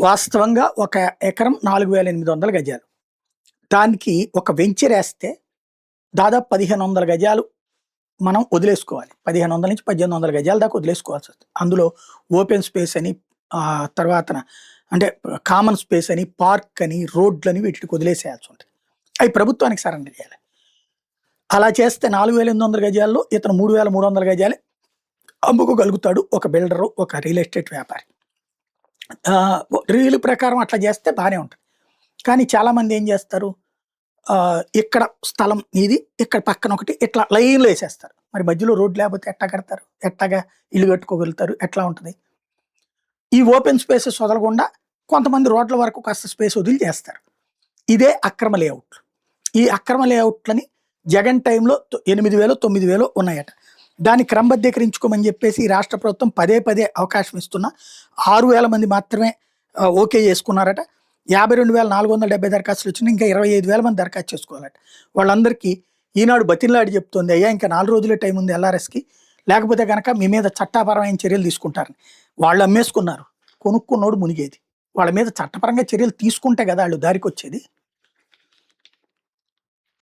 వాస్తవంగా ఒక ఎకరం 4,800 గజాలు. దానికి ఒక వెంచరేస్తే దాదాపు 1,500 గజాలు మనం వదిలేసుకోవాలి. 1,500-1,800 గజాల దాకా వదిలేసుకోవాల్సొస్తది. అందులో ఓపెన్ స్పేస్ అని తర్వాతన అంటే కామన్ స్పేస్ అని, పార్క్ అని, రోడ్లని వీటికి వదిలేసేయాల్సుంటది. అయి ప్రభుత్వానికి సరెండర్ చేయాలి. అలా చేస్తే 4,800 గజాల్లో ఇతను 3,300 గజాలే అమ్ముకోగలుగుతాడు ఒక బిల్డరు, ఒక రియల్ ఎస్టేట్ వ్యాపారి. రీల్ ప్రకారం అట్లా చేస్తే బానే ఉంటది. కానీ చాలామంది ఏం చేస్తారు, ఇక్కడ స్థలం ఇది, ఇక్కడ పక్కన ఒకటి ఇట్లా లైన్‌లో ఏసేస్తారు. మరి మధ్యలో రోడ్ లేకపోతే ఎట్టా కడతారు? ఎట్టాగా ఇల్లు కట్టుకోగలుగుతారు? ఎట్లా ఉంటది? ఈ ఓపెన్ స్పేసెస్ వదలకుండా కొంతమంది రోడ్ల వరకు కాస్త స్పేస్ వదిలి చేస్తారు. ఇదే అక్రమ లేఅవుట్లు. ఈ అక్రమ లేఅవుట్లని జగన్ టైంలో 8,000, 9,000 ఉన్నాయట. దాన్ని క్రమబద్ధీకరించుకోమని చెప్పేసి ఈ రాష్ట్ర ప్రభుత్వం పదే పదే అవకాశం ఇస్తున్నా 6,000 మంది మాత్రమే ఓకే చేసుకున్నారట. 52,470 దరఖాస్తులు వచ్చినాయి. ఇంకా 25,000 మంది దరఖాస్తు చేసుకోవాలట. వాళ్ళందరికీ ఈనాడు బతిమలాడి చెప్తోంది, అయ్యా ఇంకా 4 రోజులే టైం ఉంది ఎల్ఆర్ఎస్‌కి, లేకపోతే గనక మీ మీద చట్టపరమైన చర్యలు తీసుకుంటారని. వాళ్ళు అమ్మేసుకున్నారు. కొనుక్కున్నోడు మునిగేది. వాళ్ళ మీద చట్టపరంగా చర్యలు తీసుకుంటే కదా ఆళ్ళు దారికొచ్చేది.